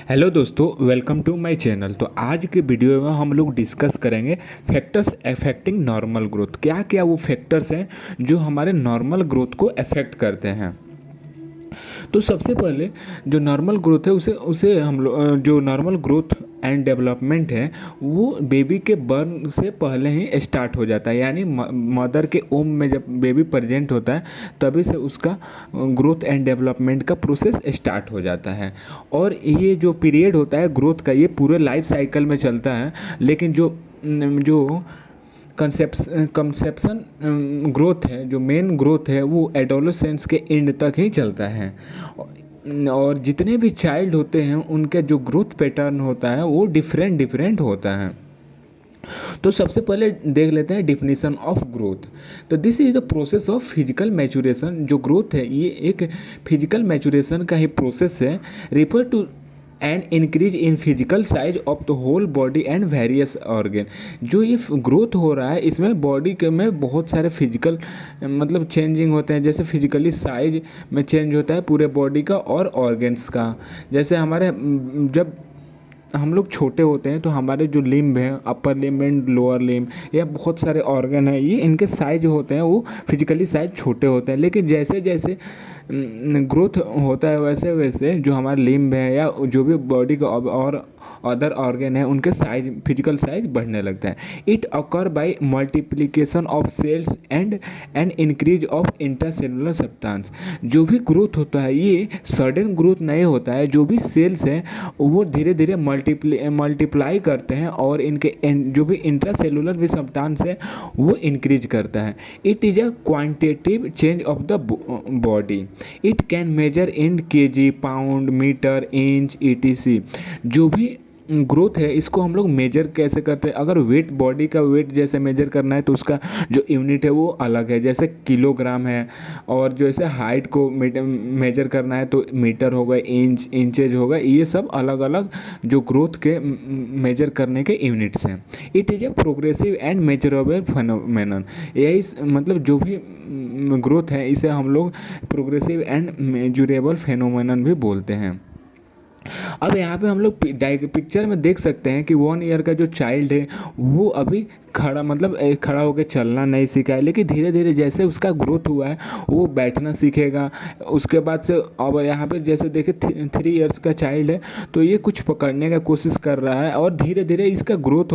Hello दोस्तों, welcome to my channel. तो आज के वीडियो में हम लोग डिस्कस करेंगे फैक्टर्स अफेक्टिंग नॉर्मल ग्रोथ। क्या क्या वो फैक्टर्स हैं जो हमारे नॉर्मल ग्रोथ को अफेक्ट करते हैं। तो सबसे पहले जो नॉर्मल ग्रोथ है उसे उसे हम लोग जो नॉर्मल ग्रोथ एंड डेवलपमेंट है वो बेबी के बर्न से पहले ही स्टार्ट हो जाता है। यानी मदर के ओम में जब बेबी प्रेजेंट होता है तभी से उसका ग्रोथ एंड डेवलपमेंट का प्रोसेस स्टार्ट हो जाता है। और ये जो पीरियड होता है ग्रोथ का ये पूरे लाइफ साइकिल में चलता है। लेकिन जो जो कंसेप्शन ग्रोथ है, जो मेन ग्रोथ है वो एडोलेसेंस के एंड तक ही चलता है। और जितने भी चाइल्ड होते हैं उनका जो ग्रोथ पैटर्न होता है वो डिफरेंट डिफरेंट होता है। तो सबसे पहले देख लेते हैं डिफिनीशन ऑफ ग्रोथ। तो this is the process of physical maturation. जो ग्रोथ है ये एक फिजिकल मैचुरेशन का ही प्रोसेस है। Refer to and increase in physical size of the whole body and various organ. जो ये ग्रोथ हो रहा है इसमें बॉडी के में बहुत सारे फिजिकल मतलब चेंजिंग होते हैं। जैसे फिजिकली साइज में चेंज होता है पूरे बॉडी का और ऑर्गन्स का। जैसे हमारे जब हम लोग छोटे होते हैं तो हमारे जो लिम्ब हैं, upper limb and lower limb, या बहुत सारे ऑर्गन हैं, ये इनके साइज होते हैं वो फिजिकली साइज छोटे होते हैं। लेकिन जैसे जैसे ग्रोथ होता है वैसे वैसे जो हमारे लिम्ब है या जो भी बॉडी का और अदर ऑर्गन है उनके साइज फिजिकल साइज बढ़ने लगता है। It occur by multiplication of cells and an increase of intracellular substance. जो भी ग्रोथ होता है ये सडन ग्रोथ नहीं होता है। जो भी सेल्स हैं वो धीरे धीरे मल्टीप्लाई करते हैं और इनके जो भी इंट्रासेलुलर भी सब्सटेंस है वो इंक्रीज करता है। It is a quantitative change of the body. It can measure in KG, pound, metre, inch, etc। जो भी ग्रोथ है इसको हम लोग मेजर कैसे करते हैं। अगर वेट, बॉडी का वेट जैसे मेजर करना है तो उसका जो यूनिट है वो अलग है, जैसे किलोग्राम है। और जैसे हाइट को मेजर करना है तो मीटर होगा, इंचेज होगा। ये सब अलग अलग जो ग्रोथ के मेजर करने के यूनिट्स हैं। It is a progressive and measurable phenomenon. यही मतलब जो भी ग्रोथ है इसे हम लोग प्रोग्रेसिव एंड मेजरेबल फेनोमेनन भी बोलते हैं। अब यहाँ पे हम लोग पिक्चर में देख सकते हैं कि 1 ईयर का जो चाइल्ड है वो अभी खड़ा मतलब खड़ा होकर चलना नहीं सीखा है। लेकिन धीरे धीरे जैसे उसका ग्रोथ हुआ है वो बैठना सीखेगा। उसके बाद से अब यहाँ पे जैसे देखे 3 ईयर्स का चाइल्ड है तो ये कुछ पकड़ने का कोशिश कर रहा है और धीरे धीरे इसका ग्रोथ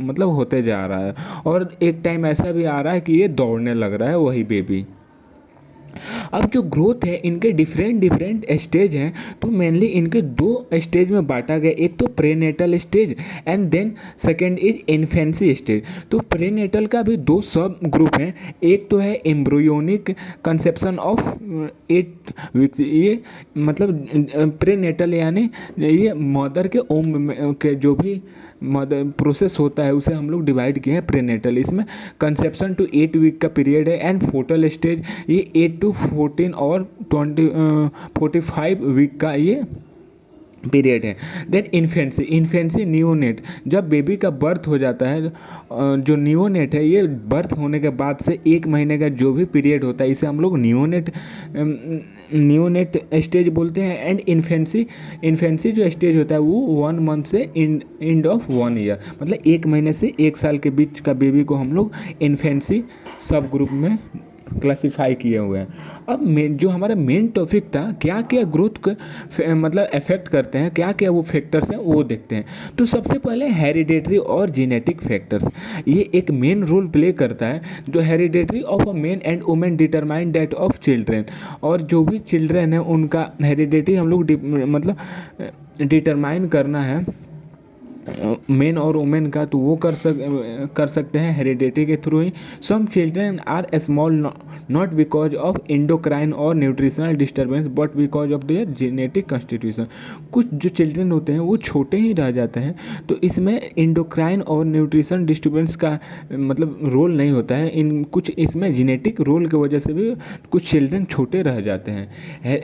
मतलब होते जा रहा है। और एक टाइम ऐसा भी आ रहा है कि ये दौड़ने लग रहा है वही बेबी। अब जो ग्रोथ है इनके डिफरेंट डिफरेंट स्टेज हैं। तो मेनली इनके दो स्टेज में बांटा गया। एक तो prenatal stage and then second is infancy stage. तो प्रेनेटल का भी दो सब ग्रुप हैं। एक तो है एम्ब्रियोनिक कंसेप्शन ऑफ 8 वीक्स। ये मतलब प्रेनेटल यानी ये मदर के ओम के जो भी मदर प्रोसेस होता है उसे हम लोग डिवाइड किए हैं प्रेनेटल। इसमें कंसेप्शन टू 8 वीक का पीरियड है। एंड फोटल स्टेज ये 8 to 14 और 45 वीक का ये पीरियड है। देन इन्फेंसी न्यूनेट, जब बेबी का बर्थ हो जाता है जो न्यूनेट है ये बर्थ होने के बाद से 1 महीने का जो भी पीरियड होता है इसे हम लोग न्यूनेट स्टेज बोलते हैं। एंड इन्फेंसी जो स्टेज होता है वो 1 मंथ से एंड ऑफ 1 ईयर, मतलब 1 महीने से 1 साल के बीच का बेबी को हम लोग इन्फेंसी सब ग्रुप में क्लासिफाई किए हुए हैं। अब जो हमारा मेन टॉपिक था क्या क्या ग्रोथ को मतलब अफेक्ट करते हैं, क्या क्या वो फैक्टर्स हैं वो देखते हैं। तो सबसे पहले हेरिडेटरी और जेनेटिक फैक्टर्स, ये एक मेन रोल प्ले करता है। जो hereditary of a man and women determine that of children. और जो भी चिल्ड्रेन है उनका हेरिडेटरी हम लोग मतलब डिटरमाइन करना है मेन और वुमेन का, तो वो कर सकते हैं हेरिडिटी के थ्रू ही। Some children are small not because of endocrine और nutritional disturbance but because of their genetic constitution. कुछ जो चिल्ड्रेन होते हैं वो छोटे ही रह जाते हैं तो इसमें एंडोक्राइन और न्यूट्रिशन डिस्टर्बेंस का मतलब रोल नहीं होता है। इन कुछ इसमें जेनेटिक रोल की वजह से भी कुछ चिल्ड्रेन छोटे रह जाते हैं।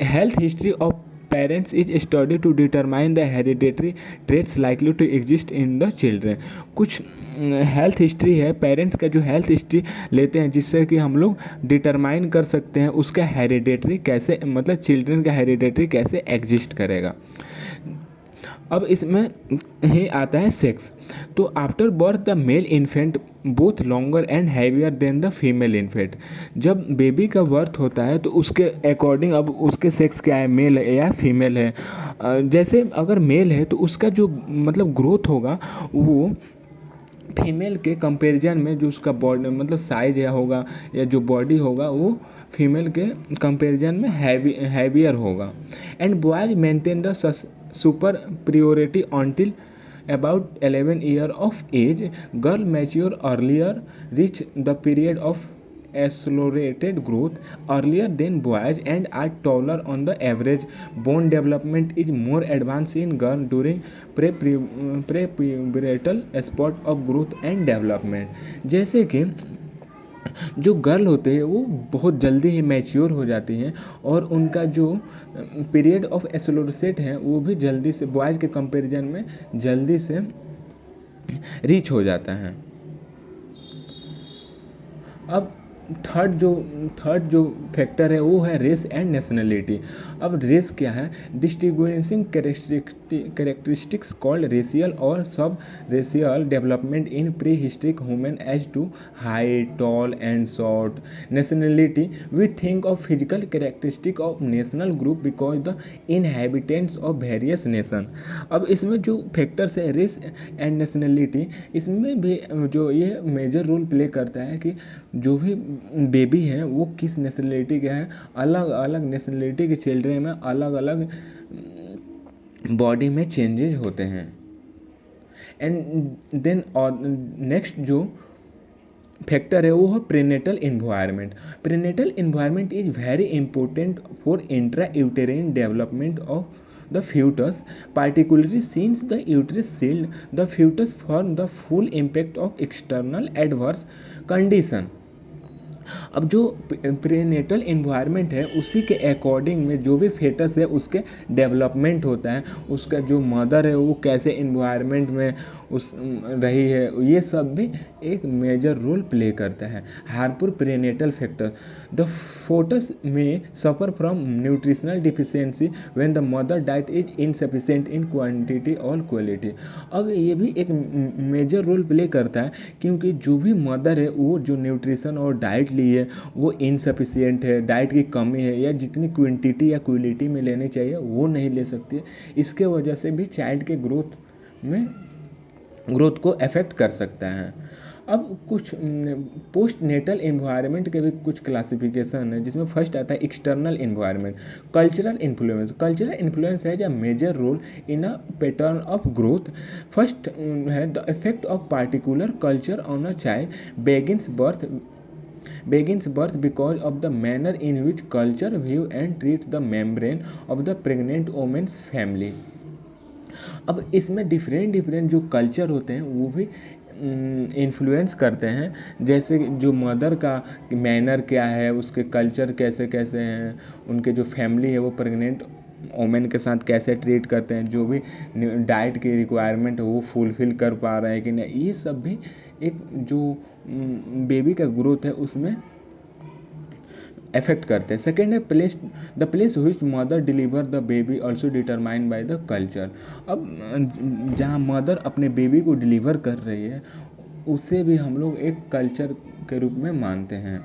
Health history of parents is studied to determine the hereditary traits likely to exist in the children। कुछ हेल्थ हिस्ट्री है, पेरेंट्स का जो हेल्थ हिस्ट्री लेते हैं जिससे कि हम लोग डिटरमाइन कर सकते हैं उसका हेरिडेटरी कैसे मतलब चिल्ड्रन का हेरिडेटरी कैसे एग्जिस्ट करेगा। अब इसमें ही आता है सेक्स। तो after birth the male infant both longer and heavier than the female infant. जब बेबी का बर्थ होता है तो उसके अकॉर्डिंग अब उसके सेक्स क्या है, मेल है या फीमेल है। जैसे अगर मेल है तो उसका जो मतलब ग्रोथ होगा वो फीमेल के कंपैरिजन में जो उसका बॉडी मतलब साइज या होगा या जो बॉडी होगा वो फीमेल के कंपैरिजन में हैवियर होगा। And boys maintain the super priority until about 11 year of age. Girl mature earlier, reach the period of accelerated growth earlier than boys and are taller on the average. Bone development is more advanced in girl during prepubertal spot of growth and development। जैसे कि जो girl होते हैं वो बहुत जल्दी ही mature हो जाती हैं और उनका जो पीरियड ऑफ एसोलोसेट है वो भी जल्दी से बॉयज़ के कंपैरिजन में जल्दी से रीच हो जाता है। अब थर्ड जो फैक्टर है वो है रेस एंड नेशनलिटी। अब रेस क्या है, distinguishing characteristics called racial or sub racial development in prehistoric human age to height, tall and short. Nationality we think of physical characteristic of national group because the inhabitants of various nation. अब इसमें जो factors है race and nationality, इसमें भी जो ये major role play करता है कि जो भी बेबी हैं वो किस नेशनलिटी के हैं। अलग अलग नेशनलिटी के चिल्ड्रेन में अलग अलग बॉडी में चेंजेस होते हैं। एंड देन नेक्स्ट जो फैक्टर है वो है prenatal environment. Prenatal environment is very important for intra यूटेरिन development of the fetus, particularly since the uterus shield the fetus from the full impact of external adverse condition। अब जो prenatal environment है उसी के according में जो भी foetus है उसके डेवलपमेंट होता है, उसका जो मदर है वो कैसे इन्वायरमेंट में उस रही है, ये सब भी एक मेजर रोल प्ले करता है। Harmful prenatal factor, the foetus में suffer from nutritional deficiency when the mother diet is insufficient in quantity और क्वालिटी। अब ये भी एक मेजर रोल प्ले करता है क्योंकि जो भी मदर है वो जो न्यूट्रिशन और डाइट ली है वो इनसफिशिएंट है, डाइट की कमी है या जितनी क्वांटिटी या क्वालिटी में लेनी चाहिए वो नहीं ले सकती है। इसके वजह से भी चाइल्ड के ग्रोथ को अफेक्ट कर सकता है। अब कुछ पोस्ट नेटल एनवायरनमेंट के भी कुछ क्लासिफिकेशन है जिसमें फर्स्ट आता है एक्सटर्नल एनवायरनमेंट। कल्चरल इन्फ्लुएंस है या major role in a pattern of growth. First है the effect of particular culture on a child begins birth because of the manner in which culture view and treat the membrane of the pregnant woman's family। अब इसमें different जो culture होते हैं वो भी influence करते हैं, जैसे जो मदर का मैनर क्या है, उसके कल्चर कैसे कैसे हैं, उनके जो फैमिली है वो प्रेग्नेंट वोमेन के साथ कैसे ट्रीट करते हैं, जो भी डाइट की रिक्वायरमेंट है वो फुलफिल कर पा रहे हैं कि नहीं, ये सब भी एक जो बेबी का ग्रोथ है उसमें अफेक्ट करते हैं। सेकेंड है the place which mother deliver the baby also determined by the culture. अब जहाँ मदर अपने बेबी को डिलीवर कर रही है उसे भी हम लोग एक कल्चर के रूप में मानते हैं।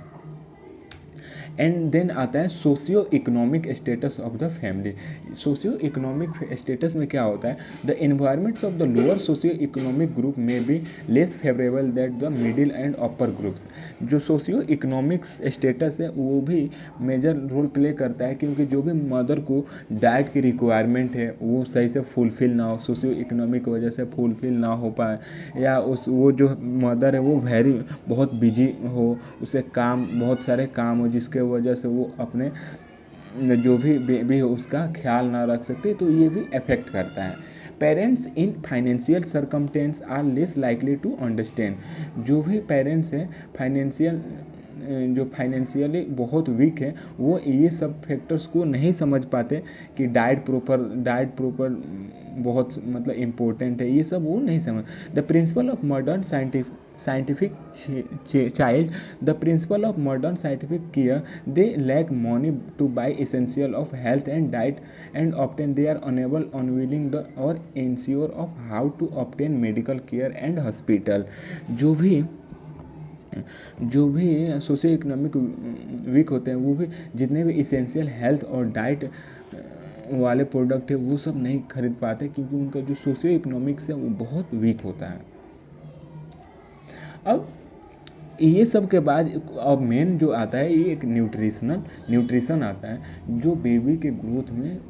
एंड देन आता है socio economic status of the family. Socio economic status में क्या होता है, the environments of the lower socio economic group में be less favourable that the middle and upper groups. जो सोशियो इकोनॉमिक्स स्टेटस है वो भी मेजर रोल प्ले करता है क्योंकि जो भी मदर को डाइट की रिक्वायरमेंट है वो सही से फुलफिल ना हो, सोशियो इकोनॉमिक वजह से फुलफिल ना हो पाए, या वो जो मदर है वो बहुत बिजी हो, उसे बहुत सारे काम हो जिसके वजह से वो अपने जो भी बेबी हो उसका ख्याल ना रख सकते, तो ये भी अफेक्ट करता है। Parents in financial circumstance are less likely to understand. जो भी पेरेंट्स हैं फाइनेंशियली बहुत वीक है वो ये सब फैक्टर्स को नहीं समझ पाते कि डाइट प्रॉपर बहुत मतलब इम्पोर्टेंट है, ये सब वो नहीं समझ। The principle of modern scientific scientific child, the principle of modern scientific care, they lack money to buy essential of health and diet, and often they are unable, unwilling or unsure of how to obtain medical care and hospital. जो भी जो भी socio economic week होते हैं, वो भी जितने भी इसेंशियल हेल्थ और डाइट वाले प्रोडक्ट है वो सब नहीं खरीद पाते, क्योंकि उनका जो सोशियो इकोनॉमिक्स है वो बहुत वीक होता है। अब ये सब के बाद अब मेन जो आता है, ये एक न्यूट्रिशन आता है जो बेबी के ग्रोथ में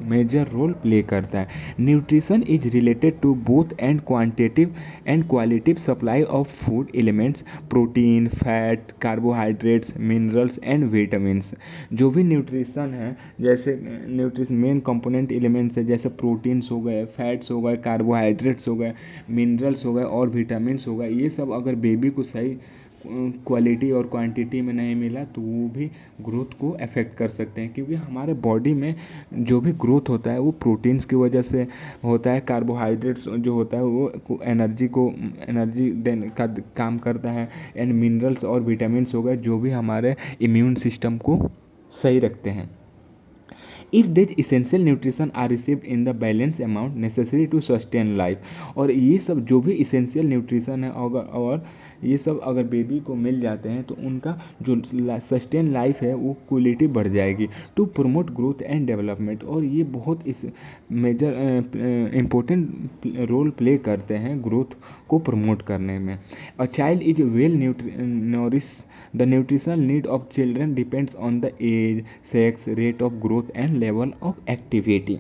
मेजर रोल प्ले करता है। Nutrition is related to both and quantitative and qualitative supply of food elements, protein, fat, carbohydrates, minerals and vitamins. जो भी न्यूट्रिशन है, जैसे न्यूट्रिशन मेन कंपोनेंट एलिमेंट्स है, जैसे प्रोटीन्स हो गए, फैट्स हो गए, कार्बोहाइड्रेट्स हो गए, मिनरल्स हो गए और विटामिन्स हो गए, ये सब अगर बेबी को सही क्वालिटी और क्वांटिटी में नहीं मिला तो वो भी ग्रोथ को अफेक्ट कर सकते हैं, क्योंकि हमारे बॉडी में जो भी ग्रोथ होता है वो प्रोटीन्स की वजह से होता है। कार्बोहाइड्रेट्स जो होता है वो एनर्जी देने का काम करता है, एंड मिनरल्स और विटामिन्स हो गए जो भी हमारे इम्यून सिस्टम को सही रखते हैं। If these essential nutrition are received in the balanced amount necessary to sustain life, और ये सब जो भी essential nutrition है और ये सब अगर बेबी को मिल जाते हैं तो उनका जो सस्टेन लाइफ है वो क्वालिटी बढ़ जाएगी। To promote growth and development, और ये बहुत इस मेजर इम्पोर्टेंट रोल प्ले करते हैं ग्रोथ को प्रमोट करने में। A child is well nourish, the nutritional need of children depends on the age, sex, rate of growth and level of activity.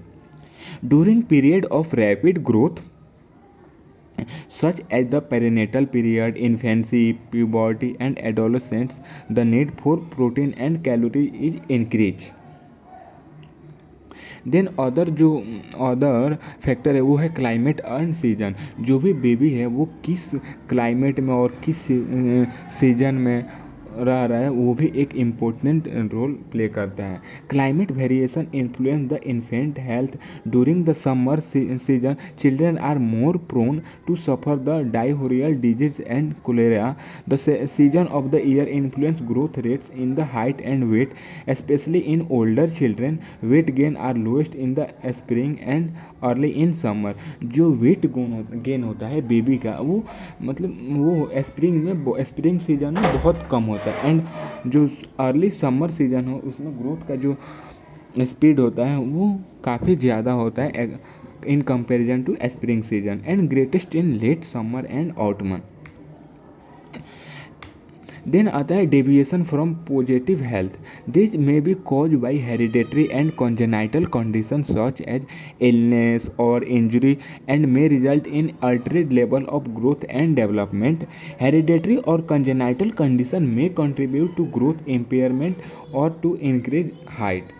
During period of rapid growth such as the perinatal period, infancy, puberty and adolescence, the need for protein and calorie is increased. Then other factor है वो है climate and season. जो भी baby है वो किस climate में और किस सीजन में रह रहा है वो भी एक इम्पोर्टेंट रोल प्ले करता है। Climate variation influence the infant health. During the summer season children are more prone to suffer the diarrhoeal disease and cholera. The season of the year influence growth rates in the height and weight, especially in older children. Weight gain are lowest in the spring and early in summer. जो weight gain होता है baby का वो मतलब वो spring season में बहुत कम होता है, एंड जो अर्ली समर सीजन हो उसमें ग्रोथ का जो स्पीड होता है वो काफ़ी ज़्यादा होता है in comparison to spring season, and greatest in late summer and autumn. Then आता है deviation from positive health. This may be cause by hereditary and congenital condition such as illness और injury and may result in altered level of growth and development. Hereditary और congenital condition may contribute to growth impairment और to increase height.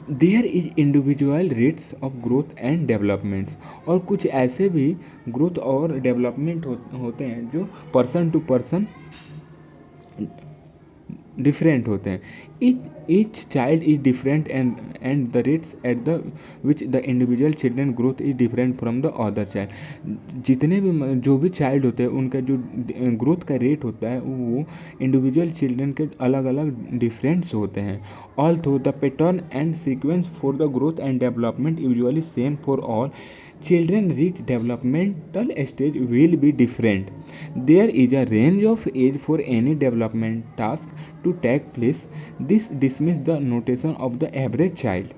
There is individual rates of growth and developments, और कुछ ऐसे भी growth और development होते हैं जो पर्सन टू पर्सन डिफरेंट होते हैं। each child is different and the rates at the which the individual children growth is different from the other child। जितने भी जो भी चाइल्ड होते हैं उनका जो ग्रोथ का रेट होता है वो इंडिविजुअल चिल्ड्रन के अलग अलग डिफरेंट्स होते हैं। Although the pattern and sequence for the growth and development usually same for all children reach developmental stage will be different. There is a range of age for any development task to take place. This dismisses the notion of the average child.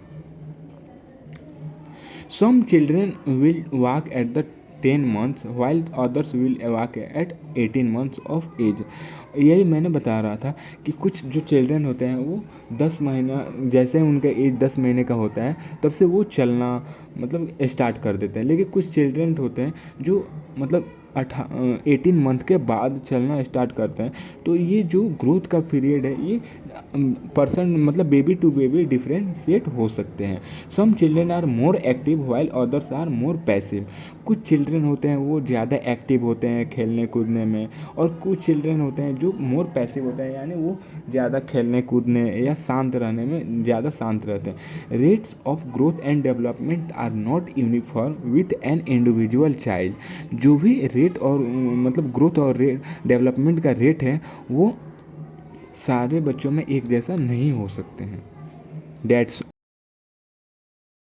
Some children will walk at the 10 months while others will walk at 18 months of age। यही मैंने बता रहा था कि कुछ जो children होते हैं वो 10 महीना, जैसे उनका एज 10 महीने का होता है तब से वो चलना मतलब स्टार्ट कर देते हैं, लेकिन कुछ चिल्ड्रन होते हैं जो मतलब 18 मंथ के बाद चलना स्टार्ट करते हैं। तो ये जो ग्रोथ का पीरियड है ये पर्सन मतलब बेबी टू बेबी डिफरेंशिएट हो सकते हैं। Some children are more active while others are more passive. कुछ चिल्ड्रन होते हैं वो ज़्यादा एक्टिव होते हैं खेलने कूदने में, और कुछ चिल्ड्रन होते हैं जो मोर पैसिव होते हैं, यानी वो ज़्यादा खेलने कूदने या शांत रहने में ज़्यादा शांत रहते हैं। Rates of growth and development are not uniform with an individual child. जो भी रेट और मतलब ग्रोथ और रेट डेवलपमेंट का रेट है वो सारे बच्चों में एक जैसा नहीं हो सकते हैं। डेट्स